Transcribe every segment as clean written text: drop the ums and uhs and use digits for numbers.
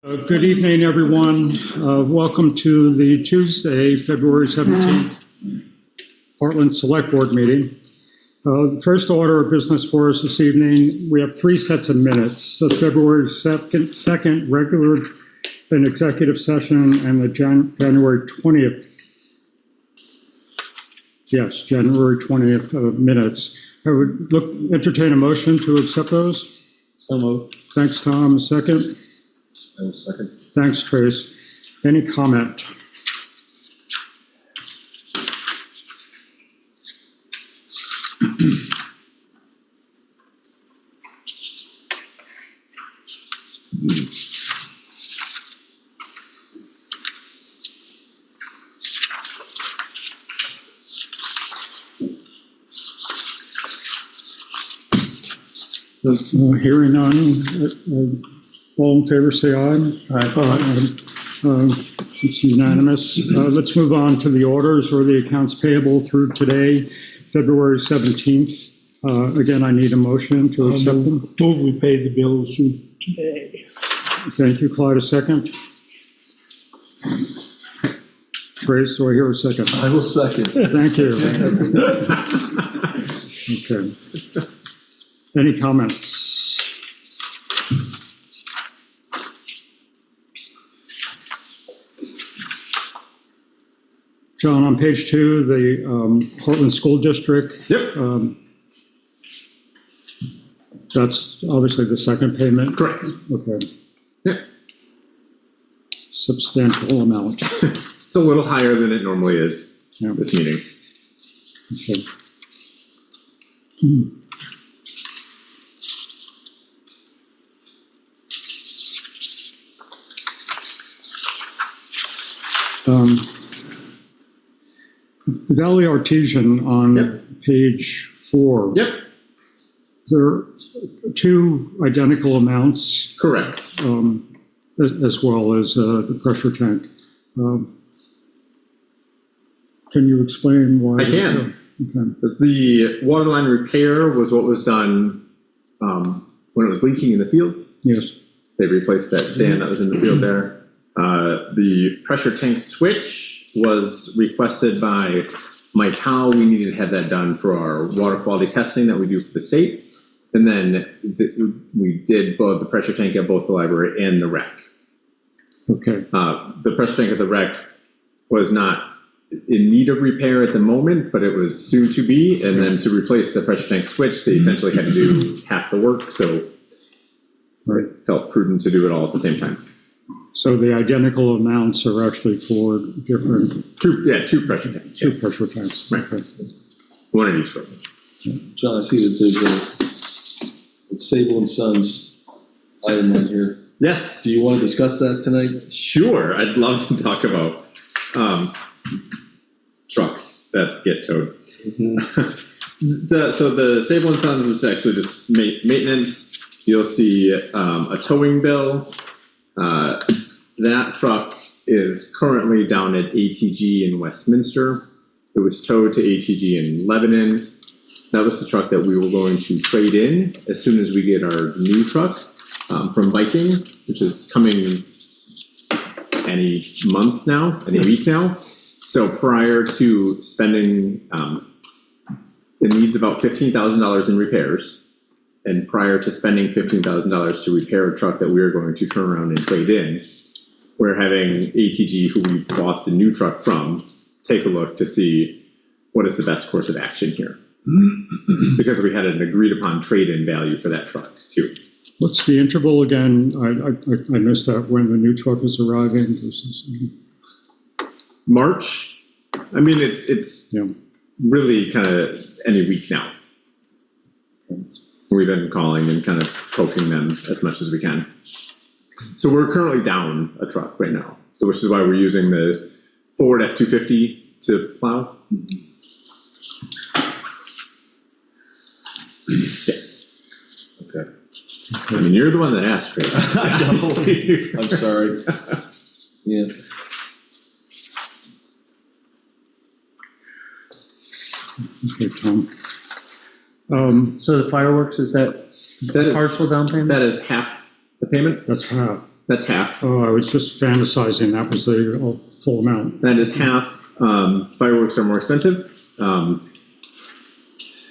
Good evening, everyone. Welcome to the Tuesday, February 17th, Hartland Selectboard meeting. First order of business for us this evening, we have three sets of minutes. The February 2nd regular and executive session and the January 20th. Yes, January 20th minutes. I would entertain a motion to accept those. So moved. Thanks, Tom. Second. Second. Thanks, Trace. Any comment? Hearing none. All in favor, say aye. Aye. It's unanimous. Let's move on to the orders or the accounts payable through today, February 17th. Again, I need a motion to accept them. Move we pay the bills through today. Thank you, Clyde. A second. Trace, do I hear a second? I will second. Thank you. Okay. Any comments? John, on page 2, the Hartland School District. Yep. That's obviously the second payment. Correct. Okay. Yep. Substantial amount. It's a little higher than it normally is this meeting. Okay. Valley Artesian on page 4. Yep. There are two identical amounts. Correct. As well as the pressure tank. Can you explain why? I can. Okay. The water line repair was what was done when it was leaking in the field. Yes. They replaced that stand that was in the field there. The pressure tank switch was requested by Mike Howe. We needed to have that done for our water quality testing that we do for the state. And then we did both the pressure tank at both the library and the rec. Okay. The pressure tank at the rec was not in need of repair at the moment, but it was soon to be. And then to replace the pressure tank switch, they essentially had to do half the work. So it felt prudent to do it all at the same time. So the identical amounts are actually for different. Two pressure tanks. Two pressure tanks. Right. Okay. One of each. John, I see that there's a Sable & Sons item on here. Yes. Do you want to discuss that tonight? Sure. I'd love to talk about trucks that get towed. Mm-hmm. So the Sable & Sons was actually just maintenance. You'll see a towing bill. That truck is currently down at ATG in Westminster. It was towed to ATG in Lebanon. That was the truck that we were going to trade in as soon as we get our new truck from Viking, which is coming any month now, any week now. So prior to spending, it needs about $15,000 in repairs. And prior to spending $15,000 to repair a truck that we are going to turn around and trade in, we're having ATG, who we bought the new truck from, take a look to see what is the best course of action here. Because we had an agreed upon trade-in value for that truck too. What's the interval again? I missed that, when the new truck is arriving. March. I mean, it's really kind of any week now. We've been calling and kind of poking them as much as we can. So we're currently down a truck right now. So which is why we're using the Ford F-250 to plow. Yeah. Okay. I mean, you're the one that asked, Chris. I know. I'm sorry. Yeah. Okay, Tom. So the fireworks, is that That is partial down payment? That is half the payment. That's half. That's half. Oh, I was just fantasizing that was the full amount. That is half. Fireworks are more expensive.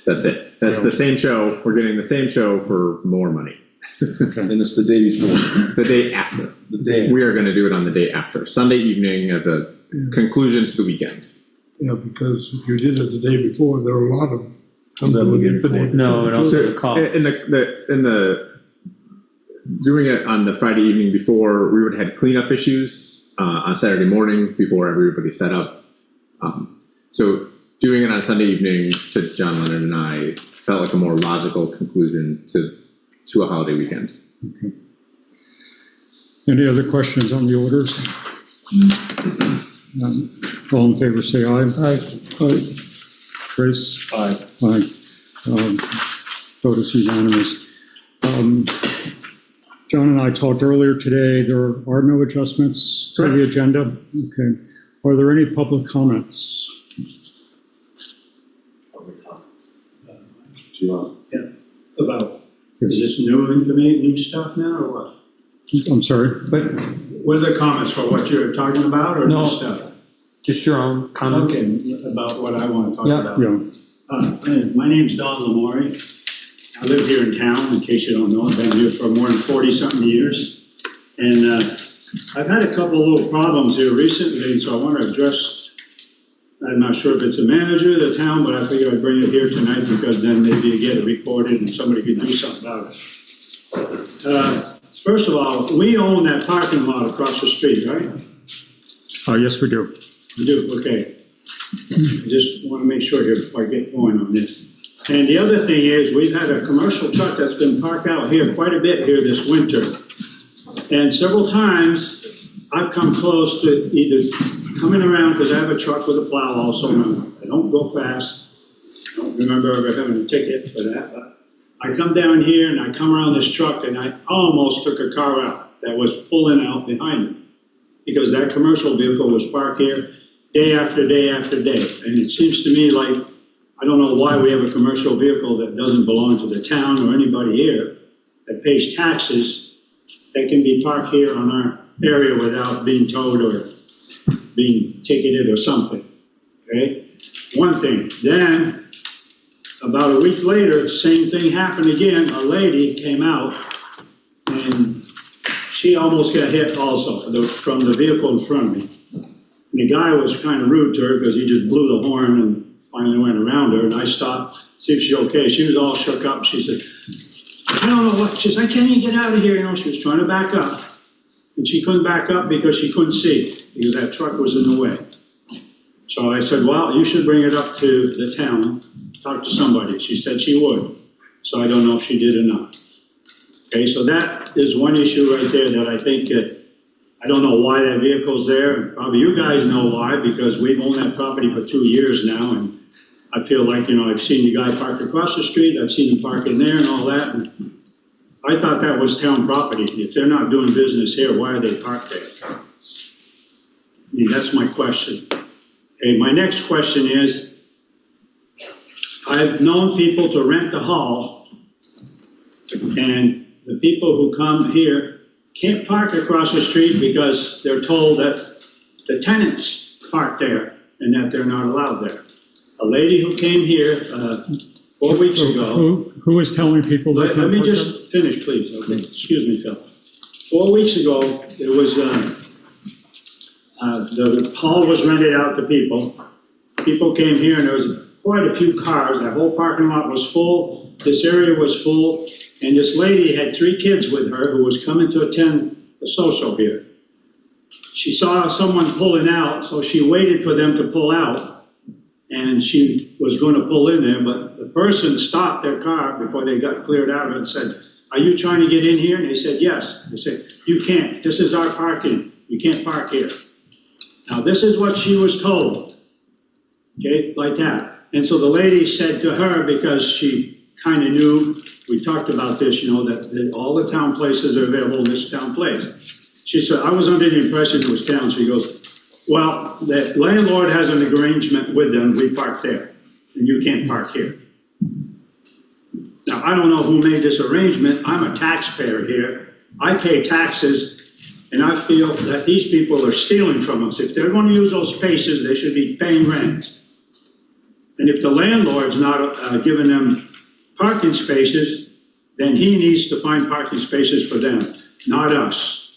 That's it. That's the same show. We're getting the same show for more money. And it's the day before. The day after. The day. We are going to do it on the day after, Sunday evening as a conclusion to the weekend. Yeah, because if you did it the day before, there were a lot of them doing it the day before. No, and also the cost. In the doing it on the Friday evening before, we would have had cleanup issues on Saturday morning before everybody set up. So doing it on Sunday evening to John Lennon and I felt like a more logical conclusion to a holiday weekend. Okay. Any other questions on the orders? All in favor, say aye. Aye. Aye. Trace? Aye. Aye. Vote is unanimous. John and I talked earlier today. There are no adjustments to the agenda. Okay. Are there any public comments? About, is this new information, new stuff now, or what? I'm sorry? But what are the comments for what you're talking about, or No. new stuff? Just your own comment. Okay, about what I want to talk Yeah. about. Yeah. My name's Don Lamore. I live here in town, in case you don't know. I've been here for more than 40-something years. And I've had a couple of little problems here recently, so I want to address. I'm not sure if it's the manager of the town, but I figured I'd bring it here tonight because then maybe you get it recorded and somebody could do something about it. First of all, we own that parking lot across the street, right? Yes, we do. You do, okay. I just want to make sure here before I get going on this. And the other thing is, we've had a commercial truck that's been parked out here quite a bit here this winter. And several times, I've come close to either coming around, because I have a truck with a plow also, and I don't go fast. I don't remember ever having a ticket for that, but I come down here and I come around this truck and I almost took a car out that was pulling out behind me, because that commercial vehicle was parked here day after day after day. And it seems to me like, I don't know why we have a commercial vehicle that doesn't belong to the town or anybody here that pays taxes that can be parked here on our area without being towed or being ticketed or something, okay? One thing. Then, about a week later, same thing happened again. A lady came out and she almost got hit also from the vehicle in front of me. And the guy was kind of rude to her because he just blew the horn and finally went around her, and I stopped, see if she's okay. She was all shook up. She said, I don't know what, she said, I can't even get out of here. You know, she was trying to back up. And she couldn't back up because she couldn't see, because that truck was in the way. So I said, well, you should bring it up to the town, talk to somebody. She said she would. So I don't know if she did or not. Okay, so that is one issue right there that I think I don't know why that vehicle's there. Probably you guys know why, because we've owned that property for 2 years now, and I feel like, you know, I've seen the guy park across the street, I've seen him park in there and all that, and I thought that was town property. If they're not doing business here, why are they parked there? I mean, that's my question. Okay, my next question is, I've known people to rent the hall, and the people who come here can't park across the street because they're told that the tenants park there and that they're not allowed there. A lady who came here 4 weeks ago. Who is telling people that? Let me just finish, please. Okay, excuse me, Phil. 4 weeks ago, there was the hall was rented out to people. People came here, and there was quite a few cars. That whole parking lot was full. This area was full. And this lady had 3 kids with her who was coming to attend a social here. She saw someone pulling out, so she waited for them to pull out. And she was going to pull in there, but the person stopped their car before they got cleared out and said, are you trying to get in here? And they said, yes. They said, you can't. This is our parking. You can't park here. Now, this is what she was told. Okay, like that. And so the lady said to her, because she kind of knew, we talked about this, you know, that all the town places are available in this town place. She said, I was under the impression it was town. She goes, well, the landlord has an arrangement with them. We park there, and you can't park here. Now, I don't know who made this arrangement. I'm a taxpayer here. I pay taxes And I feel that these people are stealing from us. If they're going to use those spaces, they should be paying rent. And if the landlord's not giving them parking spaces, then he needs to find parking spaces for them, not us.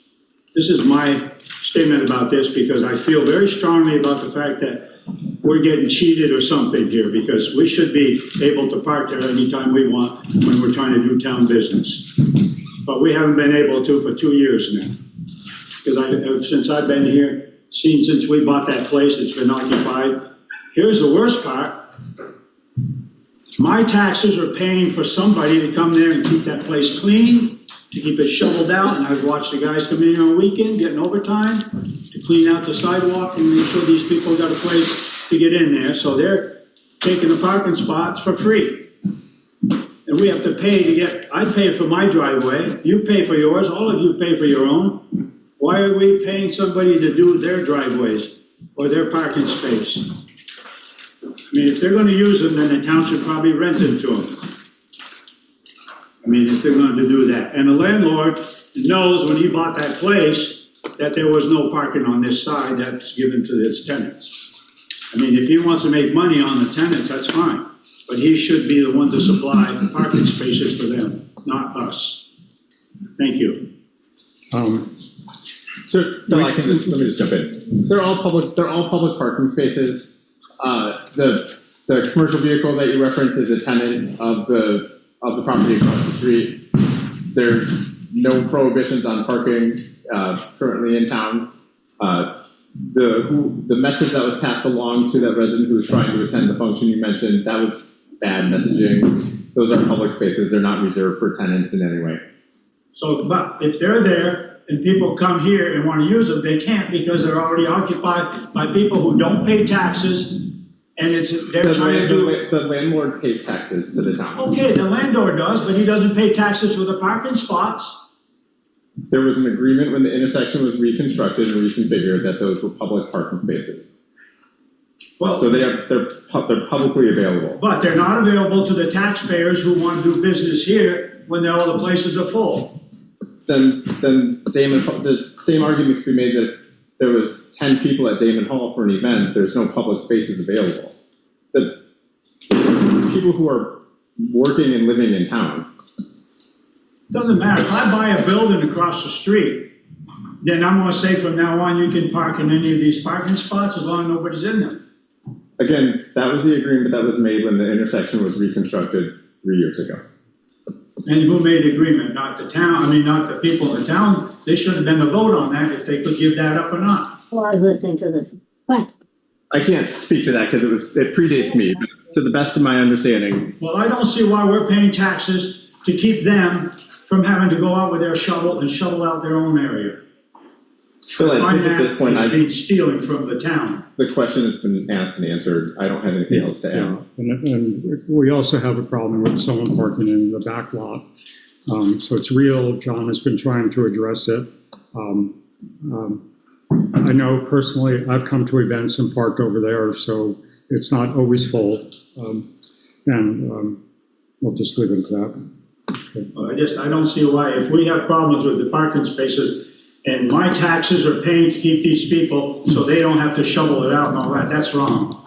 This is my statement about this because I feel very strongly about the fact that we're getting cheated or something here, because we should be able to park there anytime we want when we're trying to do town business. But we haven't been able to for 2 years now. Because since I've been here, since we bought that place, it's been occupied. Here's the worst part. My taxes are paying for somebody to come there and keep that place clean, to keep it shoveled out, and I've watched the guys come in on a weekend, getting overtime, to clean out the sidewalk and make sure these people got a place to get in there, so they're taking the parking spots for free. And we have to pay to get, I pay for my driveway, you pay for yours, all of you pay for your own. Why are we paying somebody to do their driveways or their parking space? I mean, if they're gonna use them, then the town should probably rent them to them. I mean, if they're going to do that. And the landlord knows when he bought that place that there was no parking on this side that's given to his tenants. I mean, if he wants to make money on the tenants, that's fine. But he should be the one to supply parking spaces for them, not us. Thank you. So, let me just jump in. They're all public parking spaces. The commercial vehicle that you reference is a tenant of the property across the street. There's no prohibitions on parking currently in town. The message that was passed along to that resident who was trying to attend the function you mentioned, that was bad messaging. Those are public spaces. They're not reserved for tenants in any way. So, but if they're there and people come here and want to use them, they can't because they're already occupied by people who don't pay taxes. And they're trying to do. The landlord pays taxes to the town. Okay, the landlord does, but he doesn't pay taxes for the parking spots. There was an agreement when the intersection was reconstructed and reconfigured that those were public parking spaces. Well, so they're publicly available. But they're not available to the taxpayers who want to do business here when all the places are full. Then the same argument could be made that there was 10 people at Damon Hall for an event, there's no public spaces available. The people who are working and living in town. Doesn't matter. If I buy a building across the street, then I'm going to say from now on you can park in any of these parking spots as long as nobody's in them. Again, that was the agreement that was made when the intersection was reconstructed 3 years ago. And who made the agreement? Not the town, not the people in the town. They should have been a vote on that if they could give that up or not. Well, I was listening to this. What? I can't speak to that because it predates me, but to the best of my understanding. Well, I don't see why we're paying taxes to keep them from having to go out with their shovel and shovel out their own area. Phil, I think at this point, I've been stealing from the town. The question has been asked and answered. I don't have anything else to add. And we also have a problem with someone parking in the back lot. So it's real. John has been trying to address it. I know personally, I've come to events and parked over there, so it's not always full. We'll just leave it at that. Okay. Well, I don't see why, if we have problems with the parking spaces and my taxes are paying to keep these people so they don't have to shovel it out and all that, that's wrong.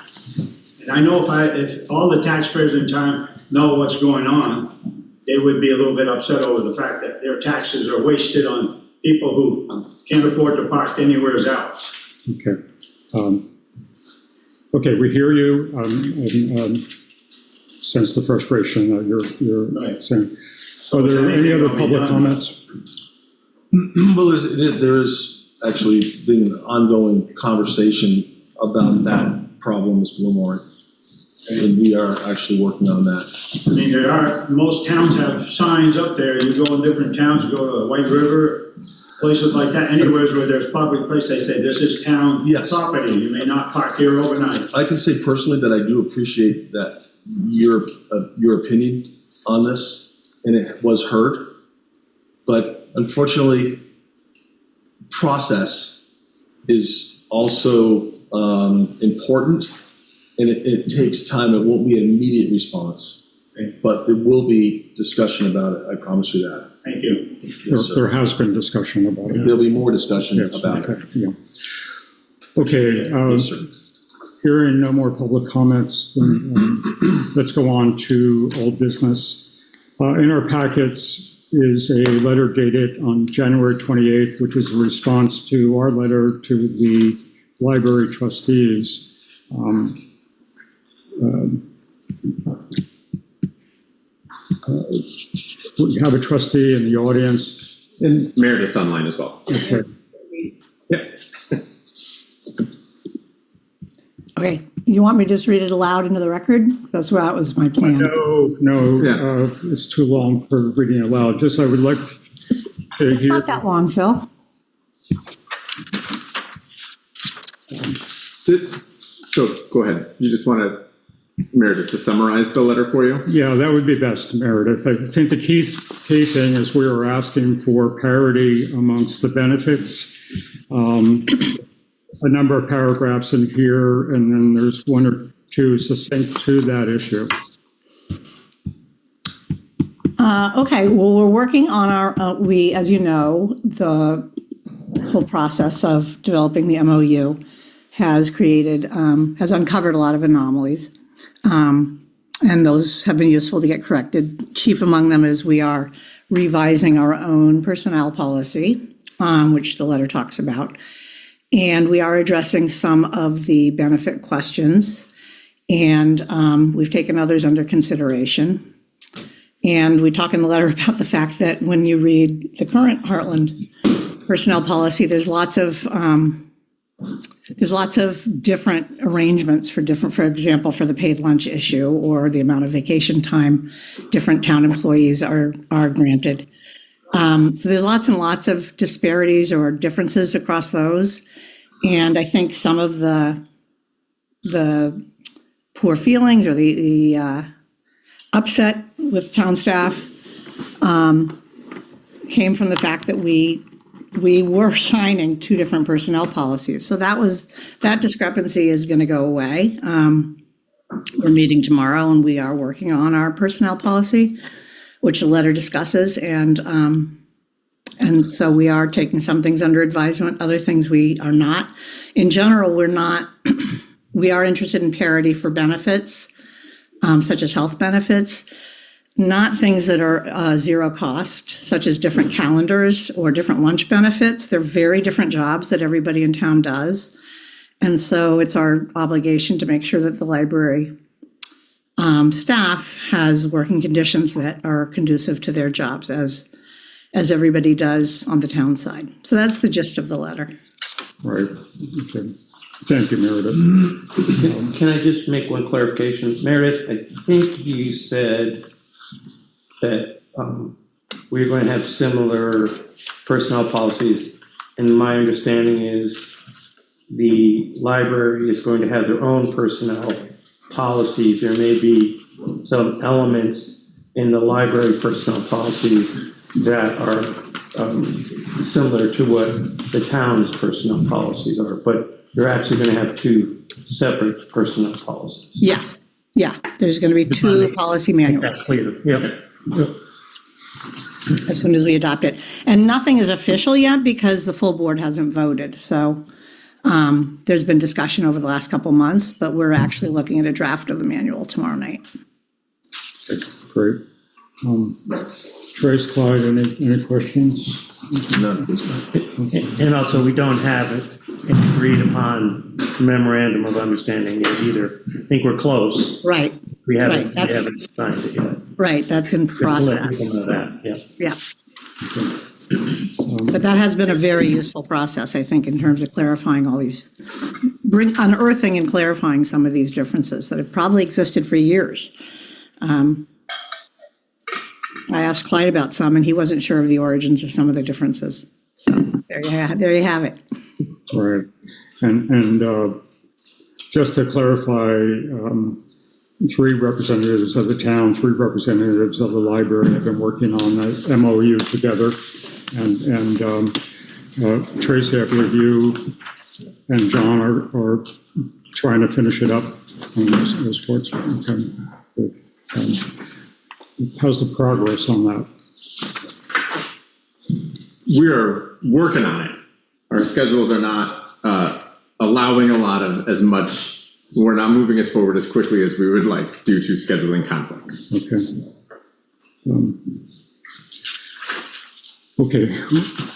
And I know if all the taxpayers in town know what's going on, they would be a little bit upset over the fact that their taxes are wasted on people who can't afford to park anywhere else. Okay. Okay, we hear you, and sense the frustration that you're Right. saying. So are there any other public comments? Well, there is actually been an ongoing conversation about that problem, Mr. Lamore, and we are actually working on that. Most towns have signs up there. You go in different towns, you go to White River, places like that, anywhere where there's public place, they say, this is town property. You may not park here overnight. I can say personally that I do appreciate that your opinion on this, and it was heard, but unfortunately, process is also important, and it takes time. It won't be an immediate response. But there will be discussion about it, I promise you that. Thank you. Yes, sir. There has been discussion about it. There'll be more discussion Yes, about it. okay, yeah. Okay, Yes, sir. hearing no more public comments, then let's go on to old business. In our packets is a letter dated on January 28th, which is a response to our letter to the library trustees. We have a trustee in the audience. And Meredith's online as well. Okay. Yes. Okay, you want me to just read it aloud into the record? That was my plan. No, Yeah. it's too long for reading aloud. Just I would like to It's hear. not that long, Phil. So go ahead. You just want Meredith to summarize the letter for you? Yeah, that would be best, Meredith. I think the key thing is we are asking for parity amongst the benefits. A number of paragraphs in here, and then there's one or two succinct to that issue. Okay, well, we're working on our, as you know, the whole process of developing the MOU has uncovered a lot of anomalies. And those have been useful to get corrected. Chief among them is we are revising our own personnel policy, which the letter talks about. And we are addressing some of the benefit questions. And we've taken others under consideration. And we talk in the letter about the fact that when you read the current Hartland personnel policy, there's lots of different arrangements for example, for the paid lunch issue or the amount of vacation time different town employees are granted. So there's lots and lots of disparities or differences across those. And I think some of the poor feelings or the upset with town staff came from the fact that we were signing two different personnel policies. So that discrepancy is going to go away. We're meeting tomorrow and we are working on our personnel policy, which the letter discusses. And so we are taking some things under advisement, other things we are not. In general, we are interested in parity for benefits, such as health benefits, not things that are zero cost, such as different calendars or different lunch benefits. They're very different jobs that everybody in town does. And so it's our obligation to make sure that the library staff has working conditions that are conducive to their jobs as everybody does on the town side. So that's the gist of the letter. Right. Okay. Thank you, Meredith. Can I just make one clarification? Meredith, I think you said that we're going to have similar personnel policies. And my understanding is the library is going to have their own personnel policies. There may be some elements in the library personnel policies that are similar to what the town's personnel policies are, but you're actually going to have two separate personnel policies. Yes. Yeah, there's going to be two policy manuals That's clear. Yep. as soon as we adopt it. And nothing is official yet because the full board hasn't voted. So there's been discussion over the last couple months, but we're actually looking at a draft of the manual tomorrow night. Great. Trace, Clyde, any questions? None at this time. And also, we don't have an agreed upon memorandum of understanding yet either. I think we're close. Right. We haven't Right, signed it yet. Right, that's in Just to let process. people know that, yeah. Yeah. But that has been a very useful process, I think, in terms of clarifying all these, unearthing and clarifying some of these differences that have probably existed for years. I asked Clyde about some, and he wasn't sure of the origins of some of the differences. So there you have it. Right. And just to clarify, 3 representatives of the town, 3 representatives of the library have been working on the MOU together. And Tracy, I believe you and John are trying to finish it up on those parts. Okay. Good. how's the progress on that? We're working on it. Our schedules are not allowing a lot of as much. We're not moving as forward as quickly as we would like due to scheduling conflicts. Okay. Okay.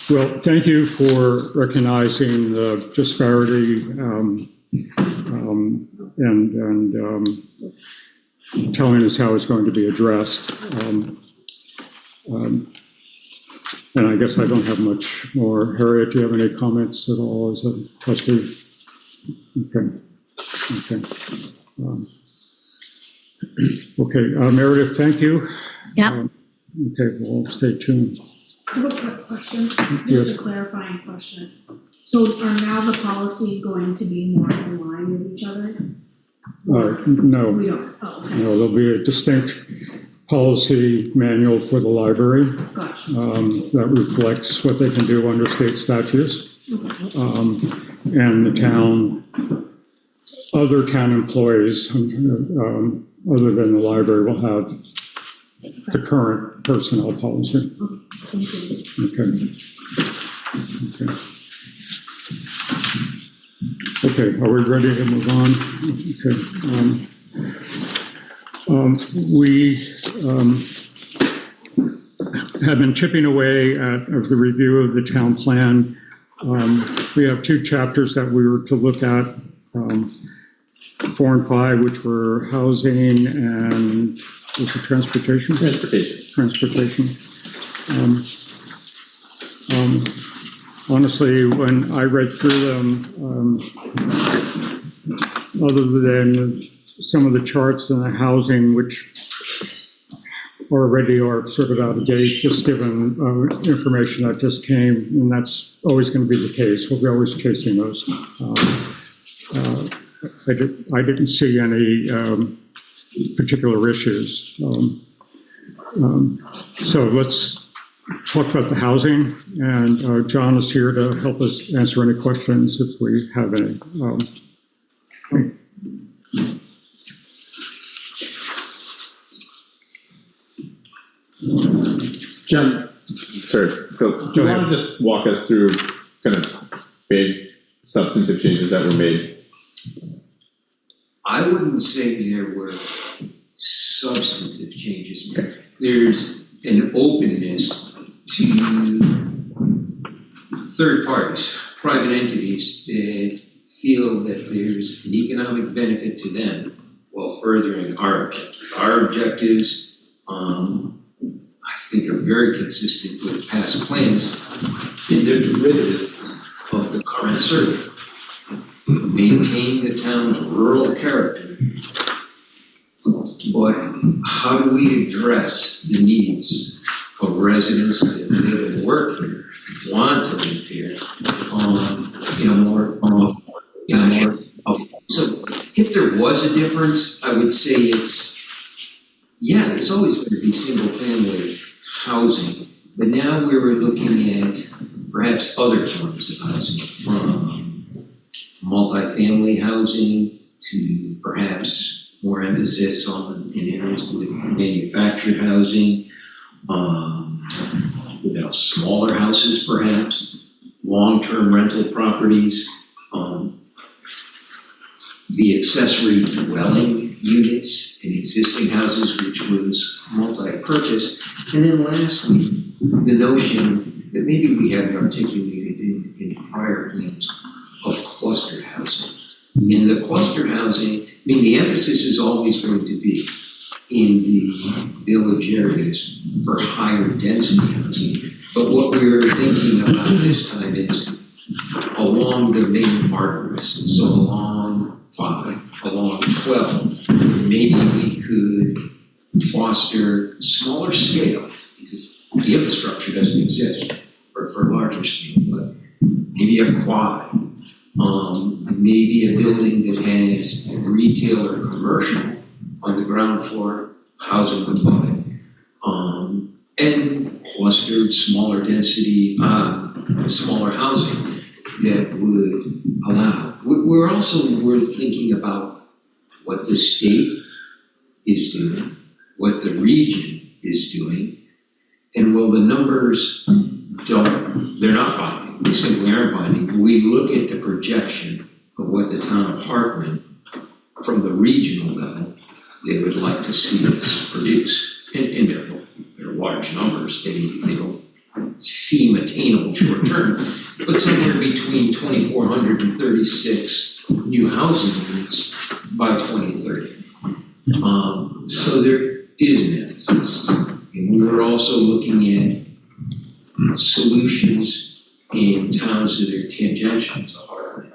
Well, thank you for recognizing the disparity and telling us how it's going to be addressed. And I guess I don't have much more. Harriet, do you have any comments at all as a trustee? Okay. Okay. Okay, Meredith, thank you. Yep. Okay, well, stay tuned. I have a quick question, Yes. just a clarifying question. So are now the policies going to be more in line with each other? No, We don't, oh, okay, no, there'll be a distinct policy manual for the library gotcha. that reflects what they can do under state statutes. Okay. And the town, other town employees, other than the library, will have the current personnel policy. Thank you. Okay. Okay. Okay, are we ready to move on? Okay. We have been chipping away at the review of the town plan. We have two chapters that we were to look at, 4 and 5, which were housing and was it transportation? Transportation. Honestly, when I read through them, other than some of the charts and the housing, which already are sort of out of date, just given information that just came, and that's always going to be the case. We'll be always chasing those. I didn't see any particular issues. So let's talk about the housing, and John is here to help us answer any questions if we have any. John, sorry, Phil, do you want to just walk us through kind of big substantive changes that were made? I wouldn't say there were substantive changes. There's an openness to third parties, private entities that feel that there's an economic benefit to them while furthering our objectives. Our objectives, I think, are very consistent with past plans, and they're derivative of the current survey. Maintain the town's rural character, but how do we address the needs of residents that live and work here, want to live here, so if there was a difference, I would say it's always going to be single family housing, but now we were looking at perhaps other forms of housing, from multifamily housing to perhaps more emphasis on in areas with manufactured housing, without smaller houses perhaps, long-term rental properties, the accessory dwelling units in existing houses, which was multi-purpose, and then lastly, the notion that maybe we haven't articulated in prior plans of clustered housing. In the clustered housing, the emphasis is always going to be in the village areas for higher density housing. But what we're thinking about this time is along the main arteries, so along 5, along 12, maybe we could foster smaller scale, because the infrastructure doesn't exist for larger scale, but maybe a quad, maybe a building that has retail or commercial on the ground floor, housing component, and clustered smaller density, smaller housing that would allow. We're thinking about what the state is doing, what the region is doing. And while the numbers they're not binding, they simply aren't binding, we look at the projection of what the town of Hartland, from the regional level, they would like to see us produce. And they're large numbers, they don't seem attainable short term, but somewhere between 2,436 new housing units by 2030. So there is an emphasis. And we were also looking at solutions in towns that are tangential to Hartland,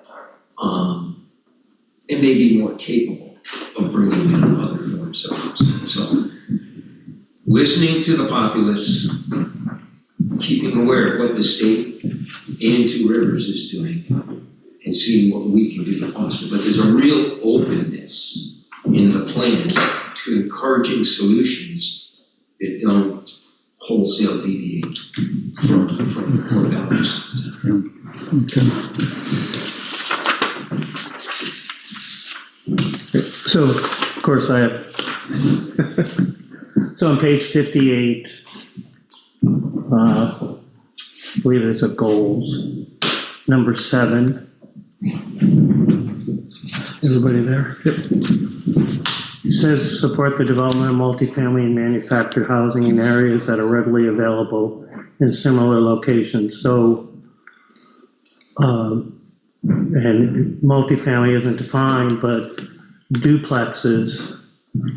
and maybe more capable of bringing in other forms of housing. So listening to the populace, keeping aware of what the state and Two Rivers is doing, and seeing what we can do to foster. But there's a real openness in the plan to encouraging solutions that don't wholesale deviate from the core values. Okay. So, of course, I have, so on page 58, I believe it's a goals, number 7. Everybody there? Yep. It says support the development of multifamily and manufactured housing in areas that are readily available in similar locations. So, and multifamily isn't defined, but duplexes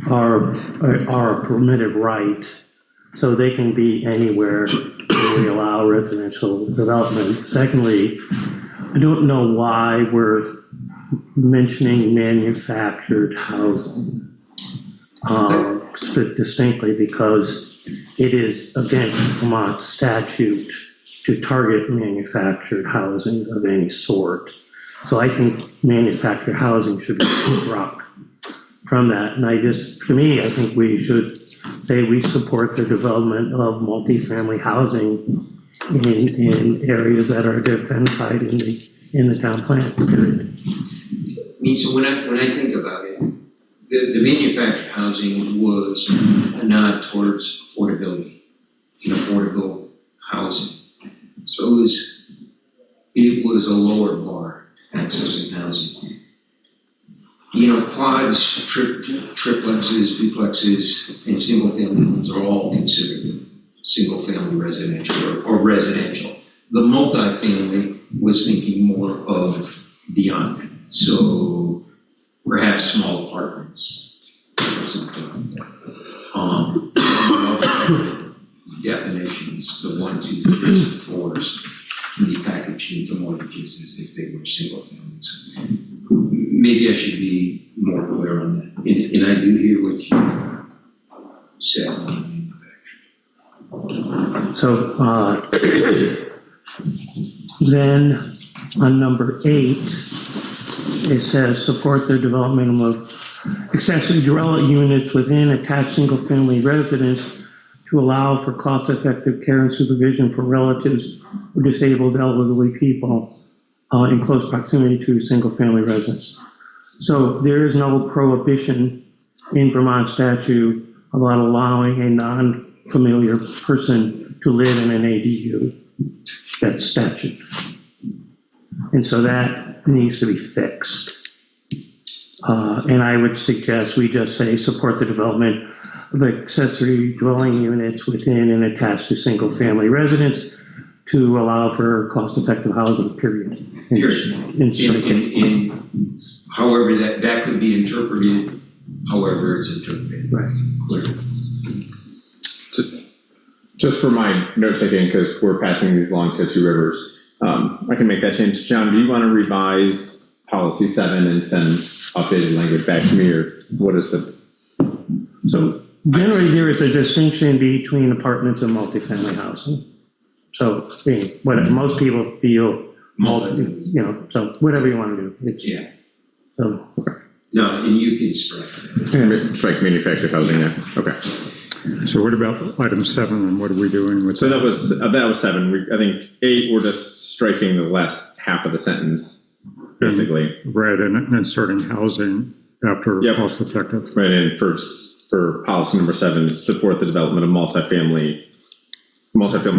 are a permitted right. So they can be anywhere where we allow residential development. Secondly, I don't know why we're mentioning manufactured housing distinctly, because it is against Vermont statute to target manufactured housing of any sort. So I think manufactured housing should be struck from that. And to me, I think we should say we support the development of multifamily housing in areas that are identified in the town plan, period. I mean, so when I think about it, the manufactured housing was a nod towards affordability, affordable housing. So it was a lower bar accessing housing. Quads, triplexes, duplexes, and single-family homes are all considered single-family residential or residential. The multifamily was thinking more of beyond that. So perhaps small apartments or something like that. Definitions, the 1, 2, 3s, and 4s, can be packaged into mortgages as if they were single families. Maybe I should be more clear on that. And I do hear what you said on manufacturing. So then on number 8, it says support the development of accessory dwelling units within attached single-family residence to allow for cost-effective care and supervision for relatives or disabled elderly people in close proximity to single-family residence. So there is no prohibition in Vermont statute about allowing a non-familiar person to live in an ADU. That's statute. And so that needs to be fixed. And I would suggest we just say support the development of accessory dwelling units within and attached to single-family residence to allow for cost-effective housing, period. However, that could be interpreted, however it's interpreted. Right. Clearly. Just for my note taking, because we're passing these along to Two Rivers, I can make that change. John, do you want to revise policy 7 and send updated language back to me, or what is the? So generally there is a distinction between apartments and multifamily housing. So what most people feel, so whatever you want to do. Yeah. So. No, and you can strike that. Strike manufactured housing there. Okay. So what about item 7, and what are we doing with that? So that was 7. I think 8, we're just striking the last half of the sentence, basically. Right, and inserting housing after cost effective. Right, and first for policy number 7, support the development of multifamily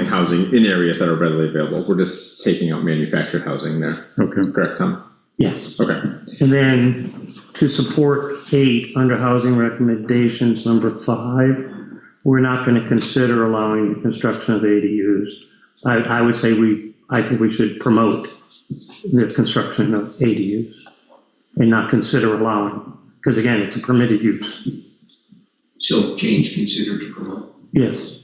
housing in areas that are readily available. We're just taking out manufactured housing there. Okay. Correct, Tom? Yes. Okay. And then to support 8 under housing recommendations, number 5, we're not going to consider allowing the construction of ADUs. I would say I think we should promote the construction of ADUs and not consider allowing, because again, it's a permitted use. So change considered to promote. Yes.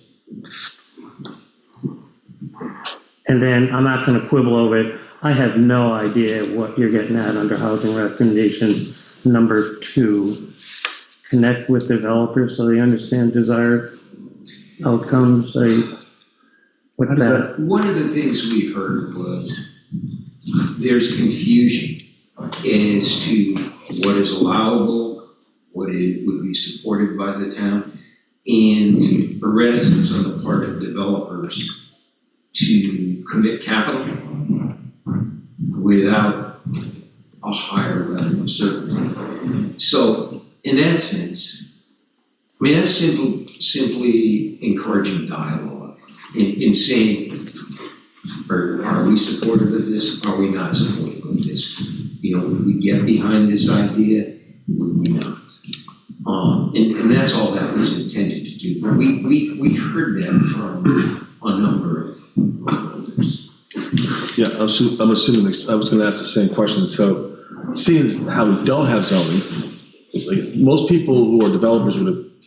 And then I'm not going to quibble over it. I have no idea what you're getting at under housing recommendations number 2. Connect with developers so they understand desired outcomes. What's that? One of the things we heard was there's confusion as to what is allowable, what it would be supported by the town, and a reticence on the part of developers to commit capital without a higher level of certainty. So in that sense, I mean, that's simply encouraging dialogue in saying, are we supportive of this? Are we not supportive of this? You know, would we get behind this idea? Would we not? And that's all that was intended to do. But we heard that from a number of builders. Yeah, I'm assuming, I was gonna ask the same question. So seeing how we don't have zoning, it's like most people who are developers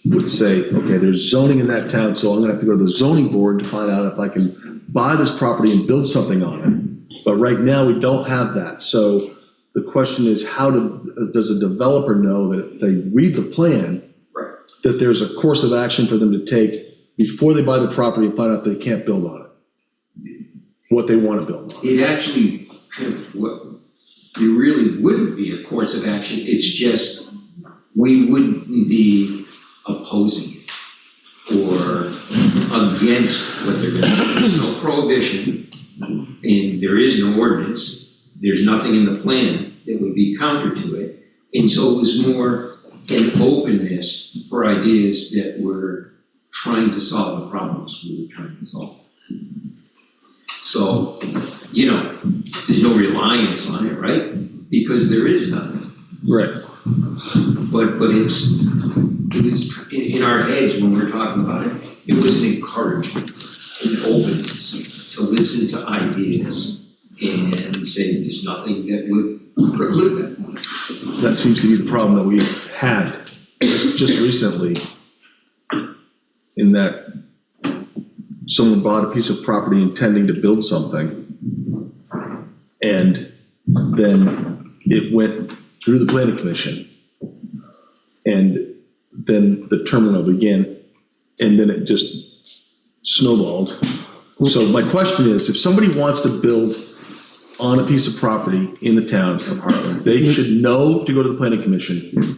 would say, okay, there's zoning in that town, so I'm gonna have to go to the zoning board to find out if I can buy this property and build something on it. But right now, we don't have that. So the question is, how does a developer know that if they read the plan, Right. that there's a course of action for them to take before they buy the property and find out they can't build on it? What they want to build on. It actually, there really wouldn't be a course of action. It's just, we wouldn't be opposing it or against what they're going to do. There's no prohibition, and there is no ordinance. There's nothing in the plan that would be counter to it. And so it was more an openness for ideas that were trying to solve the problems we were trying to solve. So, you know, there's no reliance on it, right? Because there is none. Right. But it was in our heads when we were talking about it, it was an encouragement, an openness to listen to ideas and say that there's nothing that would preclude that. That seems to be the problem that we've had just recently, in that someone bought a piece of property intending to build something, and then it went through the planning commission, and then the terminal began, and then it just snowballed. So my question is, if somebody wants to build on a piece of property in the town of Hartland, they should know to go to the planning commission.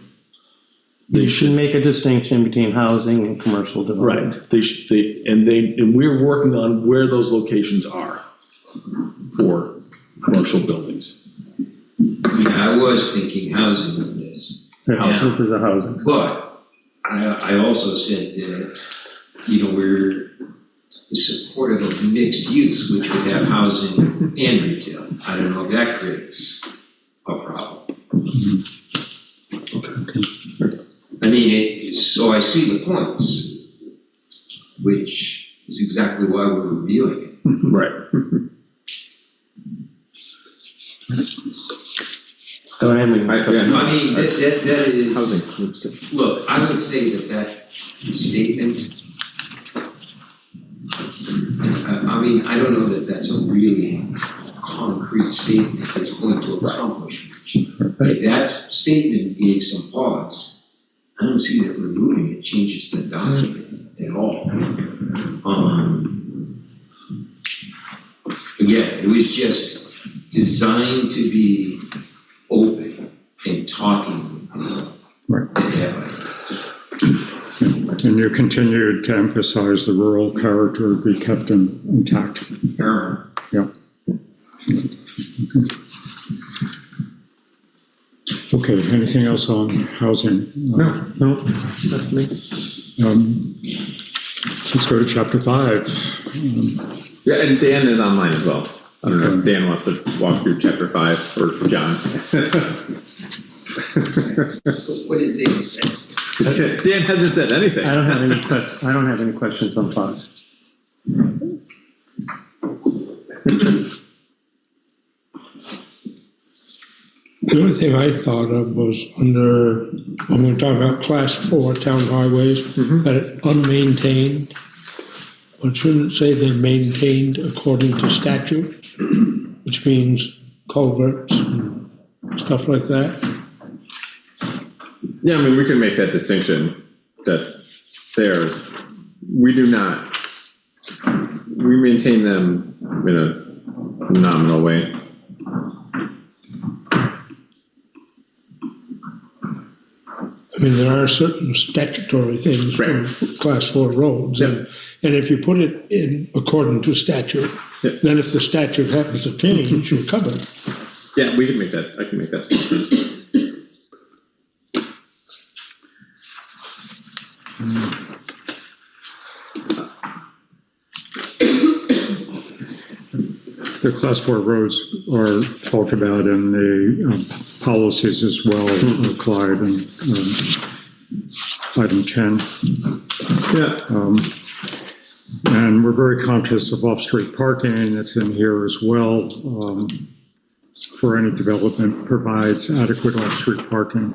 You should make a distinction between housing and commercial development. Right. And we're working on where those locations are for commercial buildings. Yeah, I was thinking housing on this. Housing for the housing. But I also said that, you know, we're supportive of mixed use, which would have housing and retail. I don't know if that creates a problem. Okay. I mean, so I see the points, which is exactly why we're reviewing it. Right. Go ahead. I mean, that is, Housing. look, I would say that statement, I mean, I don't know that that's a really concrete statement that's going to accomplish much. If that statement gave some pause, I don't see that removing it changes the document at all. Again, it was just designed to be open and talking with people. Right. Yeah. And you continue to emphasize the rural character be kept intact. Yeah. So Okay, anything else on housing? No, that's me. Let's go to chapter 5. Yeah, and Dan is online as well. I don't know if Dan wants to walk through chapter 5 or John. What did they say? Dan hasn't said anything. I don't have any questions on 5. The only thing I thought of was under, when we're talking about class 4 town highways, that it's unmaintained. But shouldn't it say they're maintained according to statute, which means culverts and stuff like that? Yeah, I mean, we can make that distinction that we maintain them in a nominal way. I mean, there are certain statutory things for class 4 roads. And if you put it in according to statute, then if the statute happens to change, you're covered. Yeah, we can make that, I can make that distinction. The class 4 roads are talked about in the policies as well, Clyde, and item 10. Yeah. And we're very conscious of off-street parking. It's in here as well. For any development provides adequate off-street parking.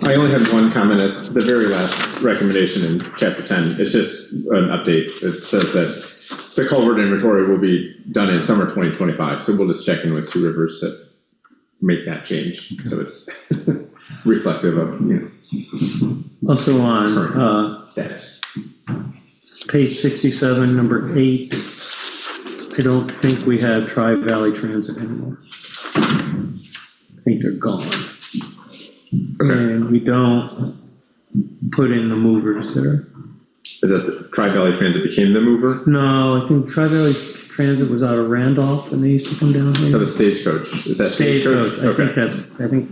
I only had one comment at the very last recommendation in chapter 10. It's just an update. It says that the culvert inventory will be done in summer 2025. So we'll just check in with Two Rivers to make that change. So it's reflective of, Also on status. page 67, number 8, I don't think we have Tri-Valley Transit anymore. I think they're gone. And we don't put in the movers there. Is that the Tri-Valley Transit became the mover? No, I think Tri-Valley Transit was out of Randolph and they used to come down here. That was Stagecoach. Is that Stagecoach? I think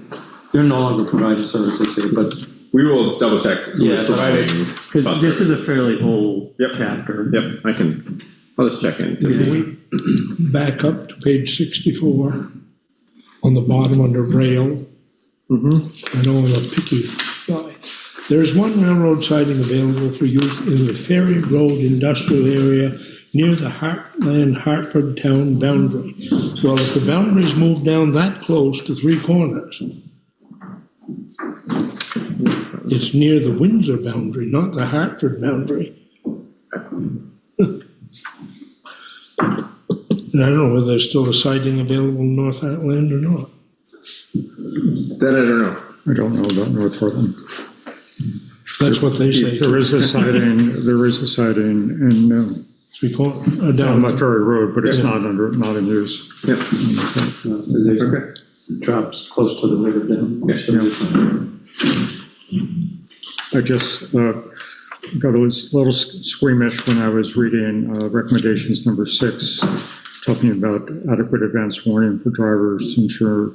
they're no longer providing services here, but. We will double check who's providing bus Because this service. is a fairly old chapter. Yep, I'll just check in to see. Back up to page 64, on the bottom under rail. I know I'm a picky guy. There is one railroad siding available for use in the Ferry Road industrial area near the Hartland Hartford town boundary. Well, if the boundaries move down that close to 3 corners, it's near the Windsor boundary, not the Hartford boundary. And I don't know whether there's still a siding available in North Heartland or not. That I don't know. I don't know about North Heartland. That's what they say. There is a siding in 3 corners down down. my Ferry Road, but it's not in use. Yep. Okay. Drops close to the river down. I just got a little squeamish when I was reading recommendations number 6, talking about adequate advance warning for drivers to ensure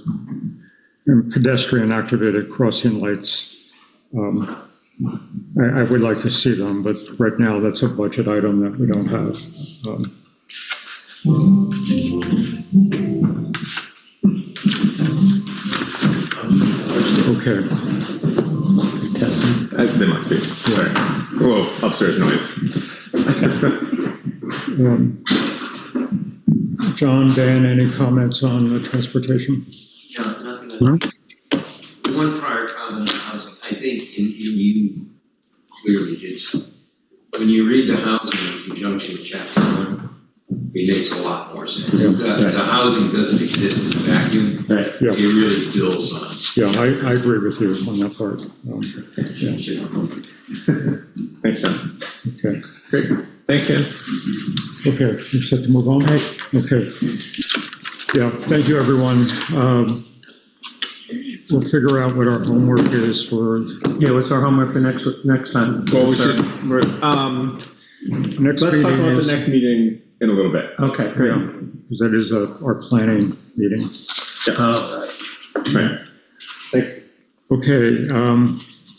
and pedestrian activated crossing lights. I would like to see them, but right now that's a budget item that we don't have. Okay. There must be. Sorry. Whoa, upstairs noise. John, Dan, any comments on the transportation? No, nothing. One prior comment on housing, I think, and you clearly did so. When you read the housing in conjunction with chapter 1, it makes a lot more sense. The housing doesn't exist in a vacuum. Right. Yeah. It really builds on. Yeah, I agree with you on that part. Thanks, John. Okay. Great. Thanks, Dan. Okay, you're set to move on? Okay. Yeah, thank you, everyone. We'll figure out what our homework is for. Yeah, what's our homework for next time? Well, we should, Next Let's talk meeting about is, the next meeting in a little bit. Okay, great. because that is our planning meeting. Right. Thanks. Okay,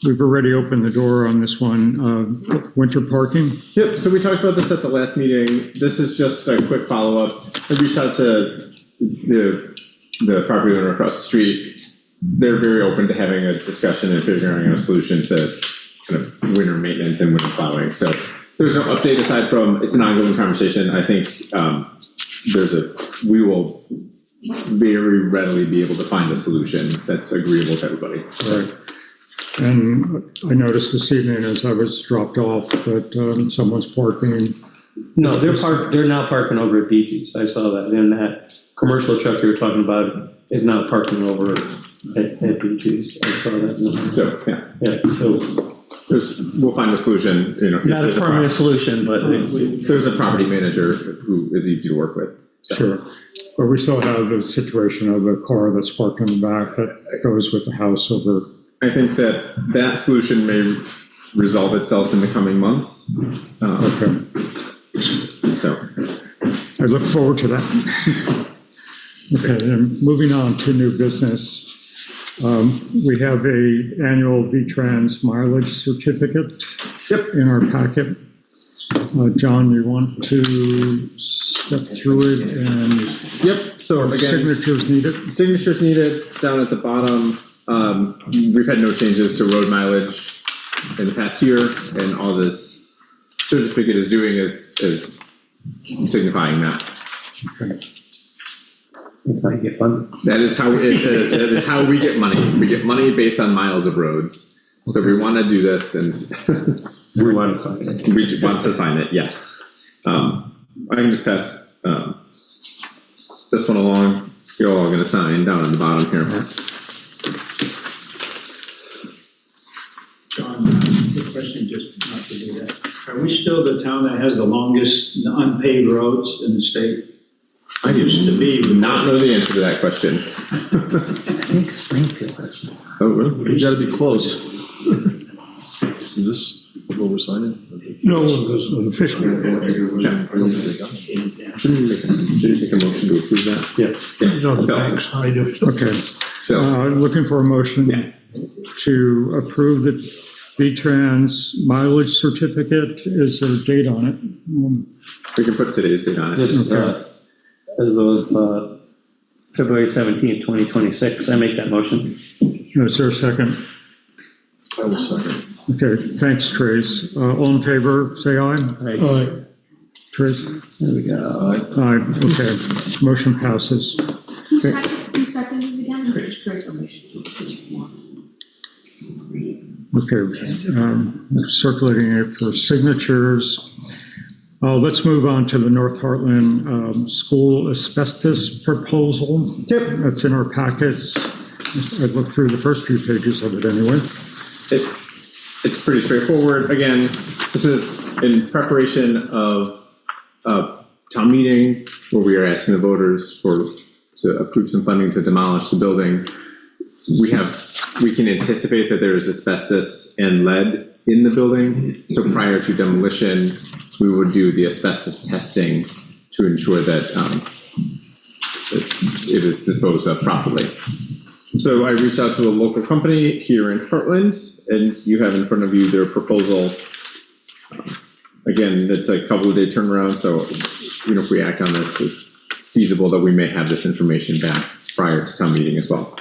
we've already opened the door on this one. Winter parking? Yep, so we talked about this at the last meeting. This is just a quick follow-up. I reached out to the property owner across the street. They're very open to having a discussion and figuring out a solution to kind of winter maintenance and winter plowing. So there's no update aside from, it's an ongoing conversation. I think we will very readily be able to find a solution that's agreeable to everybody. Right. And I noticed this evening as I was dropped off that someone's parking. No, they're now parking over at BG's. I saw that. And that commercial truck you were talking about is now parking over at BG's. I saw that. So, yeah. Yeah, so We'll find a solution, you know. not a permanent solution, but There's a property manager who is easy to work with. So. Sure. But we still have the situation of a car that's parked in the back that goes with the house over. I think that solution may resolve itself in the coming months. Okay. So. I look forward to that. Okay, and moving on to new business. We have a annual VTRANS mileage certificate in our packet. John, you want to step through it and Yep, so again, signatures needed? Signatures needed down at the bottom. We've had no changes to road mileage in the past year, and all this certificate is doing is signifying that. Okay. that's how you get funded. That is how we get money. We get money based on miles of roads. So we want to do this, and We want to sign it. we want to sign it. Yes. I can just pass this one along. You're all going to sign down at the bottom here. John, the question just not to do that. Are we still the town that has the longest unpaved roads in the state? I used to be. do not know the answer to that question. I think Springfield has one. Oh, really? You gotta be close. Is this what we're signing? No, it was an official. Shouldn't you make a motion to approve that? Yes. It's on the back side of. Okay. So, Looking for a motion to approve the VTRANS mileage certificate. Is there a date on it? we can put today's date on it. Just as of February 17th, 2026, I make that motion. Is there a second? I will second. Okay, thanks, Trace. All in favor, say aye. Trace? There we go. Aye, okay. Motion passes. Who seconded it again? Okay, circulating it for signatures. Let's move on to the North Hartland School asbestos proposal. Yep. That's in our packets. I looked through the first few pages of it anyway. It's pretty straightforward. Again, this is in preparation of a town meeting where we are asking the voters to approve some funding to demolish the building. We can anticipate that there is asbestos and lead in the building. So prior to demolition, we would do the asbestos testing to ensure that it is disposed of properly. So I reached out to a local company here in Hartland, and you have in front of you their proposal. Again, it's a couple of day turnaround, so if we act on this, it's feasible that we may have this information back prior to town meeting as well.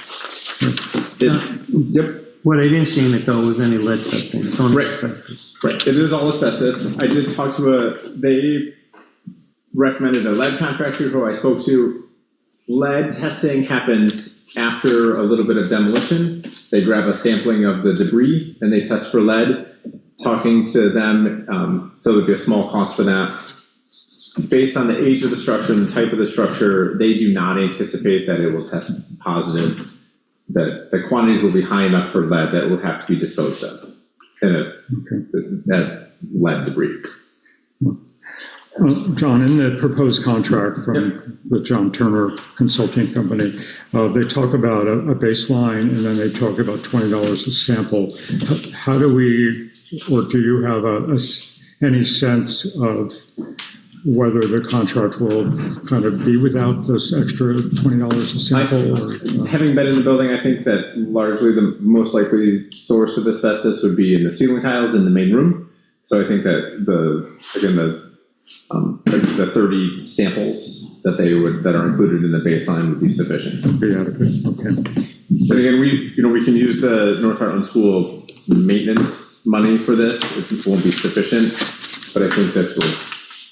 Yep. What I didn't see in it though was any lead testing. It's only Right. asbestos. Right, it is all asbestos. I did talk to they recommended a lead contractor who I spoke to. Lead testing happens after a little bit of demolition. They grab a sampling of the debris and they test for lead. Talking to them, so there'd be a small cost for that. Based on the age of the structure and the type of the structure, they do not anticipate that it will test positive, that the quantities will be high enough for lead that it will have to be disposed of as lead debris. John, in the proposed contract from the John Turner Consulting Company, they talk about a baseline and then they talk about $20 a sample. How do we, or do you have any sense of whether the contract will kind of be without this extra $20 a sample? Or, Having been in the building, I think that largely the most likely source of asbestos would be in the ceiling tiles in the main room. So I think that the 30 samples that are included in the baseline would be sufficient. be adequate, okay. But again, we can use the North Hartland School maintenance money for this. It won't be sufficient, but I think this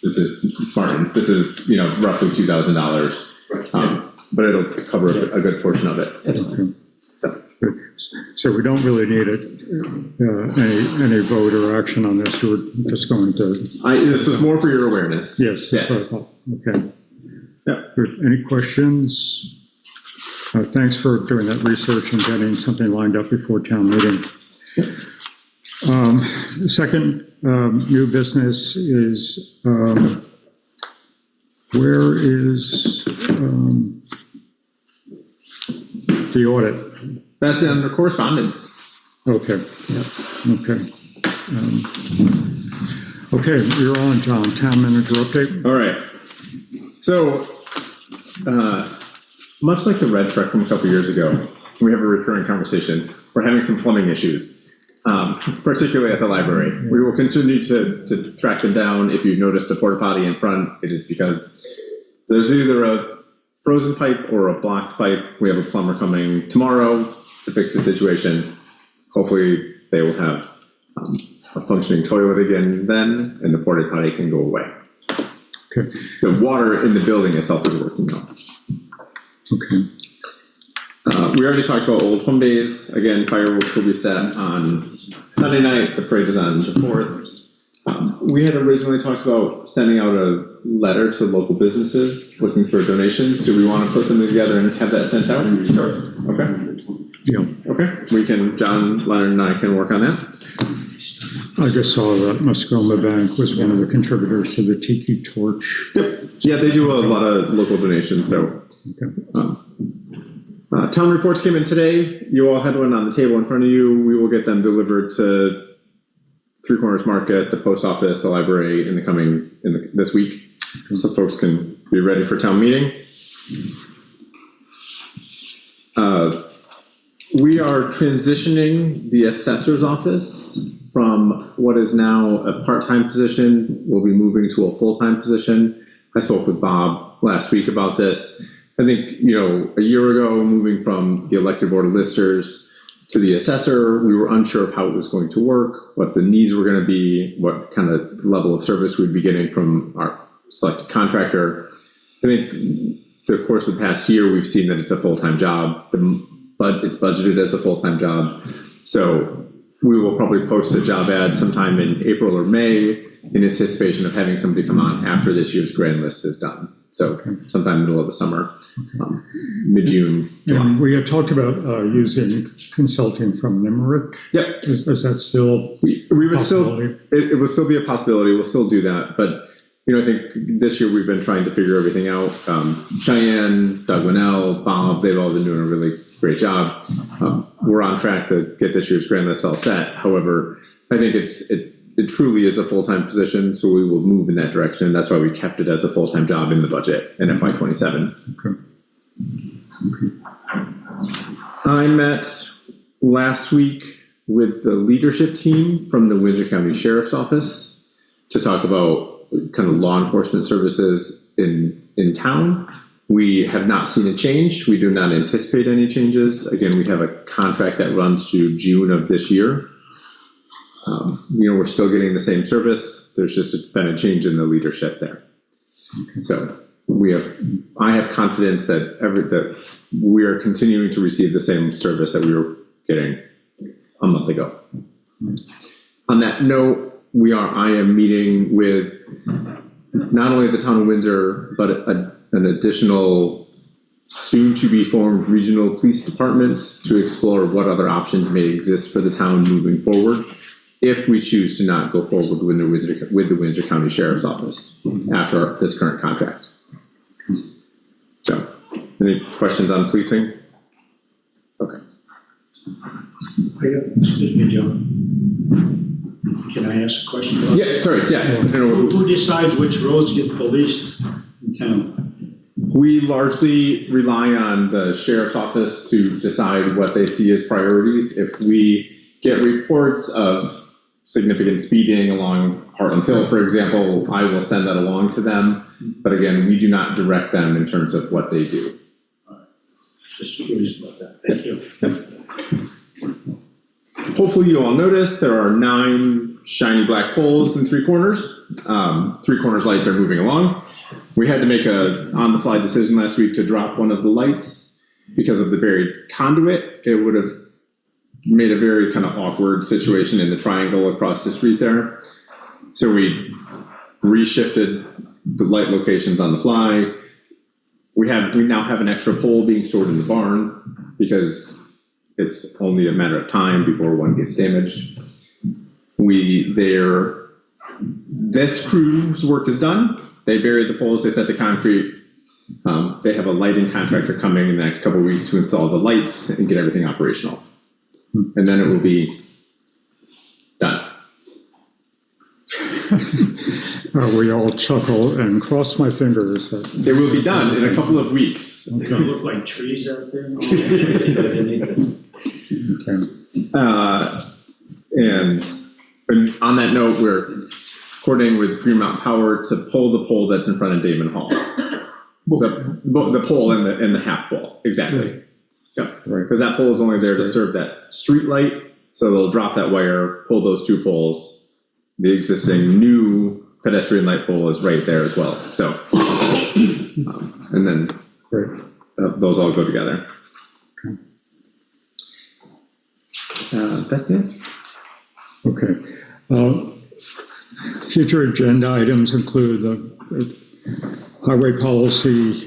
is Martin. This is roughly $2,000, but it'll cover a good portion of it. Okay. So we don't really need any vote or action on this. We're just going to. This was more for your awareness. Yes. That's what I thought. Okay. Yeah. Any questions? Thanks for doing that research and getting something lined up before town meeting. The second new business is where is the audit? That's under correspondence. Okay. Yeah. Okay. Okay, you're on, John. Town manager update. All right. So, much like the red truck from a couple years ago, we have a recurring conversation. We're having some plumbing issues, particularly at the library. We will continue to track them down. If you've noticed a porta potty in front, it is because there's either a frozen pipe or a blocked pipe. We have a plumber coming tomorrow to fix the situation. Hopefully they will have a functioning toilet again then, and the porta potty can go away. Okay. The water in the building itself is working now. Okay. We already talked about Old Home Days. Again, fireworks will be set on Sunday night. The parade is on the 4th. We had originally talked about sending out a letter to local businesses looking for donations. Do we want to put something together and have that sent out? Sure. Okay. Yeah. Okay. John, Leonard, and I can work on that. I just saw that Muskoma Bank was one of the contributors to the Tiki Torch. Yep. Yeah, they do a lot of local donations. So, town reports came in today. You all had one on the table in front of you. We will get them delivered to Three Corners Market, the post office, the library this week, so folks can be ready for town meeting. We are transitioning the assessor's office from what is now a part-time position. We'll be moving to a full-time position. I spoke with Bob last week about this. I think, a year ago, moving from the elected board of listers to the assessor, we were unsure of how it was going to work, what the needs were going to be, what kind of level of service we'd be getting from our selected contractor. I think the course of the past year, we've seen that it's a full-time job, but it's budgeted as a full-time job. So we will probably post a job ad sometime in April or May in anticipation of having somebody come on after this year's grand list is done. So sometime middle of the summer, mid-June, July. And we had talked about using consulting from Limerick. Yep. Is that still we would still, it would still be a possibility. We'll still do that. But, I think this year we've been trying to figure everything out. Cheyenne, Doug Linnell, Bob, they've all been doing a really great job. We're on track to get this year's grand list all set. However, I think it truly is a full-time position, so we will move in that direction. That's why we kept it as a full-time job in the budget in FY27. I met last week with the leadership team from the Windsor County Sheriff's Office to talk about kind of law enforcement services in town. We have not seen a change. We do not anticipate any changes. Again, we have a contract that runs through June of this year. We're still getting the same service. There's just been a change in the leadership there. So I have confidence that we are continuing to receive the same service that we were getting a month ago. On that note, I am meeting with not only the town of Windsor, but an additional soon-to-be formed regional police department to explore what other options may exist for the town moving forward, if we choose to not go forward with the Windsor County Sheriff's Office after this current contract. So, any questions on policing? Okay. Excuse me, John. Can I ask a question? Yeah, sorry, yeah. I don't know Who decides which roads get policed in town? We largely rely on the sheriff's office to decide what they see as priorities. If we get reports of significant speeding along Hartland Hill, for example, I will send that along to them. But again, we do not direct them in terms of what they do. Just curious about that. Thank you. Hopefully you all noticed there are 9 shiny black poles in 3 corners. 3 corners lights are moving along. We had to make a on-the-fly decision last week to drop one of the lights because of the buried conduit. It would have made a very kind of awkward situation in the triangle across the street there. So we reshifted the light locations on the fly. We now have an extra pole being stored in the barn because it's only a matter of time before one gets damaged. This crew's work is done. They buried the poles, they set the concrete. They have a lighting contractor coming in the next couple of weeks to install the lights and get everything operational. And then it will be done. We all chuckle and cross my fingers. It will be done in a couple of weeks. It's gonna look like trees out there. And on that note, we're coordinating with Green Mountain Power to pull the pole that's in front of Damon Hall. The pole and the half pole, exactly. Yep. Right. Because that pole is only there to serve that street light, so they'll drop that wire, pull those 2 poles. The existing new pedestrian light pole is right there as well. So, and then those all go together. That's it. Okay. Future agenda items include the highway policy,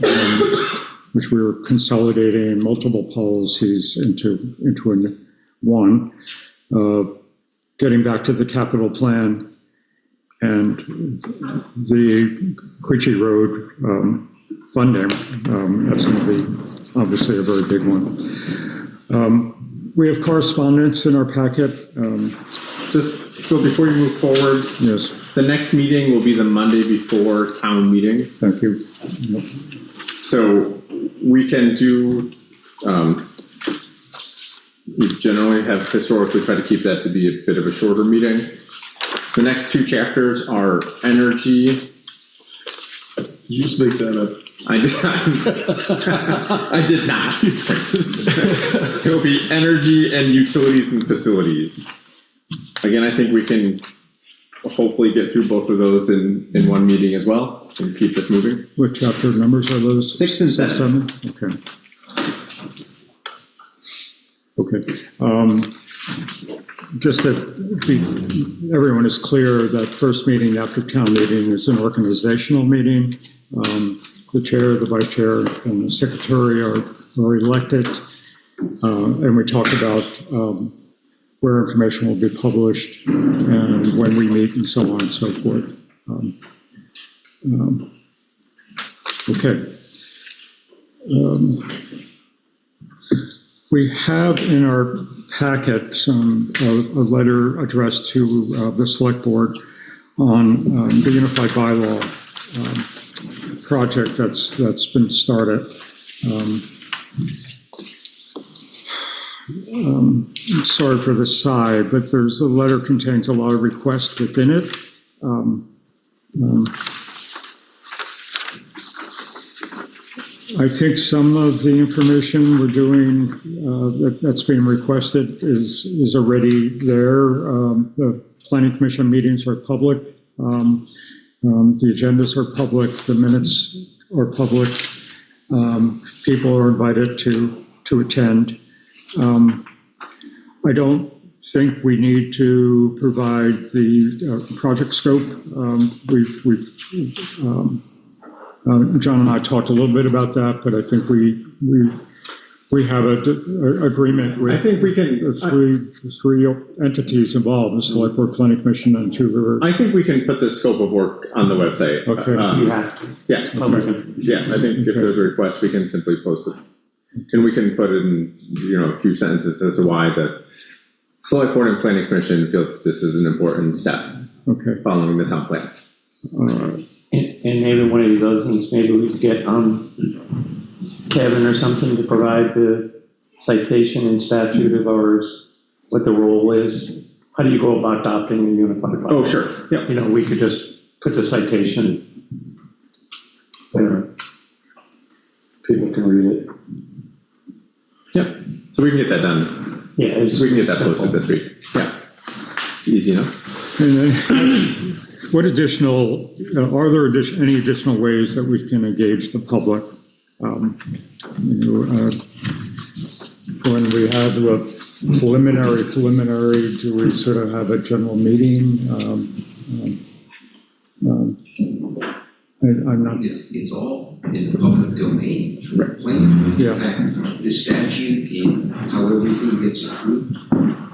which we were consolidating multiple policies into one. Getting back to the capital plan and the Quechee Road funding. That's going to be obviously a very big one. We have correspondence in our packet. Just so before you move forward, yes. The next meeting will be the Monday before town meeting. Thank you. Yep. So we can do, we generally have historically tried to keep that to be a bit of a shorter meeting. The next 2 chapters are energy. Did you just make that up? I did not. It will be energy and utilities and facilities. Again, I think we can hopefully get through both of those in one meeting as well and keep this moving. What chapter numbers are those? 6 and 7. Okay. Okay. Just that everyone is clear that first meeting after town meeting is an organizational meeting. The chair, the vice chair, and the secretary are elected. And we talk about where information will be published and when we meet and so on and so forth. Okay. We have in our packet a letter addressed to the select board on the Unified Bylaw project that's been started. Sorry for the sigh, but the letter contains a lot of requests within it. I think some of the information we're doing that's being requested is already there. The Planning Commission meetings are public. The agendas are public. The minutes are public. People are invited to attend. I don't think we need to provide the project scope. John and I talked a little bit about that, but I think we have an agreement with I think we can three entities involved: the Select Board, Planning Commission, and Two Rivers. I think we can put the scope of work on the website. Okay. You have to. Yeah. Yeah. I think if there's a request, we can simply post it, and we can put in a few sentences as to why the Select Board and Planning Commission feel that this is an important step Okay. following the town plan. And maybe one of these other things, maybe we could get, Kevin or something to provide the citation and statute of ours, what the role is. How do you go about adopting a unified bylaw? Oh, sure, yeah. You know, we could just put the citation there. People can read it. Yeah, so we can get that done. Yeah, it's We can get that simple. posted this week. Yeah, it's easy enough. And then, what additional, are there any additional ways that we can engage the public? When we have the preliminary, do we sort of have a general meeting? I'm not. It's all in the public domain for the plan. Yeah. In fact, the statute and how everything gets approved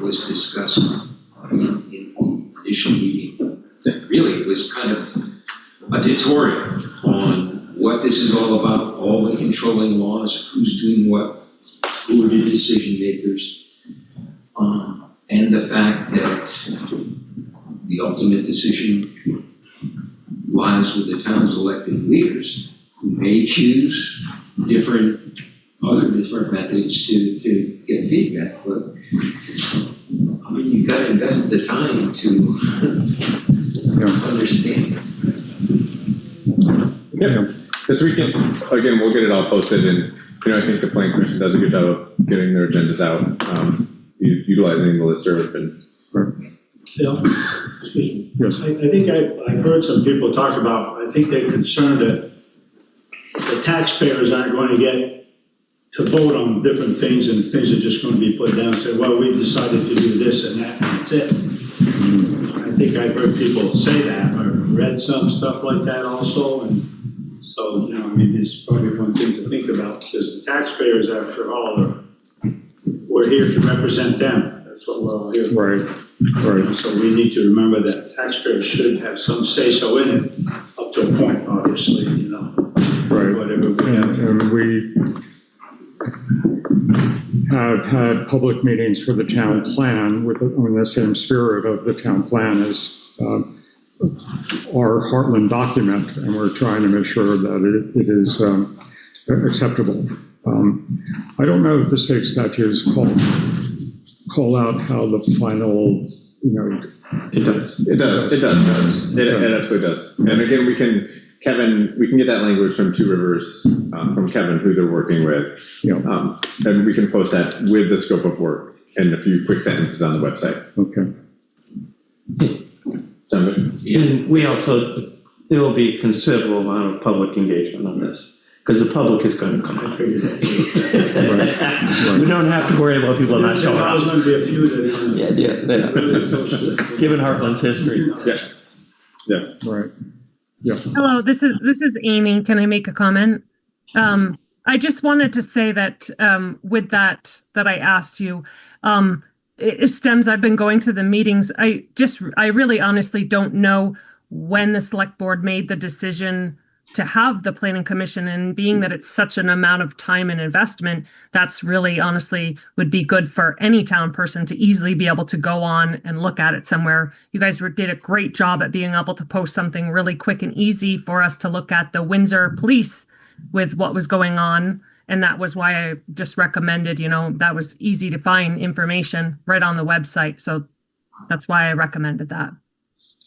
was discussed in the initial meeting. Really, it was kind of a tutorial on what this is all about, all the controlling laws, who's doing what, who are the decision makers, and the fact that the ultimate decision lies with the town's elected leaders, who may choose other different methods to get feedback. But I mean, you've got to invest the time to understand. Yeah, this weekend, again, we'll get it all posted, and, I think the Planning Commission does a good job of getting their agendas out, utilizing the listserv and. Phil, excuse me. Yes. I think I've heard some people talk about, I think they're concerned that the taxpayers aren't going to get to vote on different things, and things are just going to be put down and say, well, we decided to do this and that, and that's it. I think I've heard people say that, or read some stuff like that also, and so, it's probably one thing to think about, because the taxpayers, after all, we're here to represent them. That's what we're all here for. Right. So we need to remember that taxpayers should have some say-so in it, up to a point, obviously, Right. whatever we have. And we have had public meetings for the town plan in the same spirit of the town plan as our Hartland document, and we're trying to make sure that it is acceptable. I don't know if the state statutes call out how the final, It does. It absolutely does. And again, we can get that language from Two Rivers, from Kevin, who they're working with. And we can post that with the scope of work and a few quick sentences on the website. Okay. Sound good? And we also, there will be a considerable amount of public engagement on this, because the public is going to come out. We don't have to worry about people not showing There's up. going to be a few that. Yeah. Given Hartland's history. Yeah. Right. Yeah. Hello, this is Amy. Can I make a comment? I just wanted to say that with that I asked you, it stems, I've been going to the meetings. I really honestly don't know when the select board made the decision to have the planning commission, and being that it's such an amount of time and investment, that's really honestly would be good for any town person to easily be able to go on and look at it somewhere. You guys did a great job at being able to post something really quick and easy for us to look at the Windsor police with what was going on. And that was why I just recommended, that was easy to find information right on the website. So that's why I recommended that.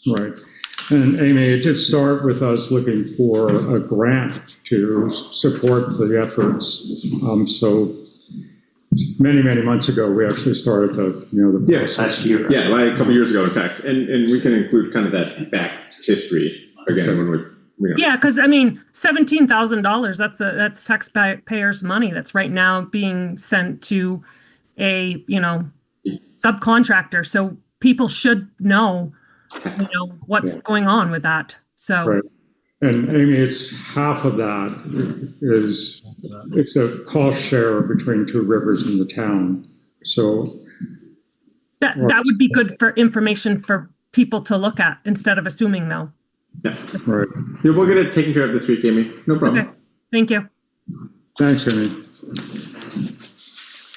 Right. And Amy, it did start with us looking for a grant to support the efforts. So many months ago, we actually started the process. Last year. Yeah, like a couple years ago, in fact. And we can include kind of that back history again when we're. Yeah, because $17,000, that's taxpayers' money that's right now being sent to a subcontractor. So people should know what's going on with that. So. Right. And Amy, it's half of that it's a cost share between Two Rivers and the town. So. That would be good for information for people to look at instead of assuming though. Yeah. Right. Yeah, we'll get it taken care of this week, Amy. No problem. Okay. Thank you. Thanks, Amy.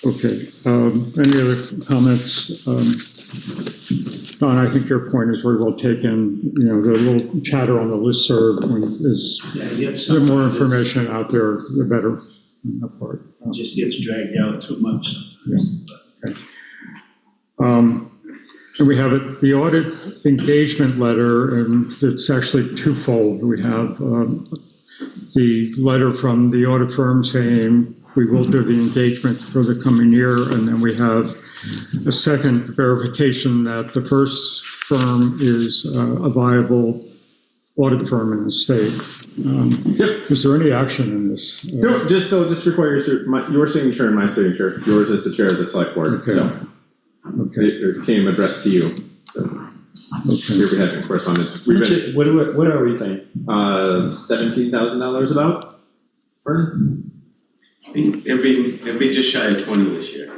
Okay, any other comments? Don, I think your point is very well taken. You know, the little chatter on the listserv is, the more information out there, the better. On that part. It just gets dragged out too much sometimes. Yeah. Okay. And we have the audit engagement letter, and it's actually twofold. We have the letter from the audit firm saying we will do the engagement for the coming year, and then we have a second verification that the first firm is a viable audit firm in the state. Yep. Is there any action in this? No, they'll just require your signature and my signature. Yours is the chair of the select board, Okay. so Okay. it came addressed to you. So here we have correspondence. We've been, What are we paying? $17,000 about. Vern? It'll be just shy of 20 this year,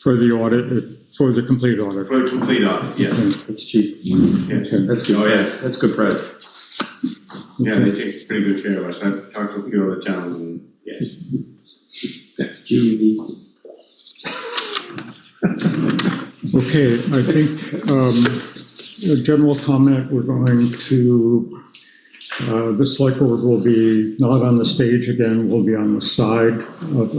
For the audit, for the complete audit. for a complete audit, yes. It's cheap. Yes. That's good. Oh, yes. That's good price. Yeah, they take pretty good care of us. I've talked to a few other towns and, yes. Okay, I think a general comment, we're going to, the select board will be not on the stage again, we'll be on the side of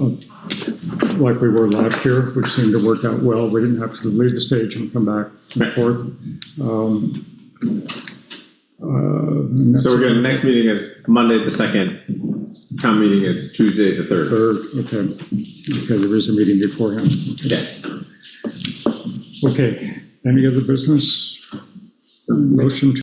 like we were last year, which seemed to work out well. We didn't have to leave the stage and come back and forth. So we're going to, next meeting is Monday the 2nd. Town meeting is Tuesday the 3rd. Okay, there is a meeting beforehand. Okay. Yes. Okay, any other business? Motion to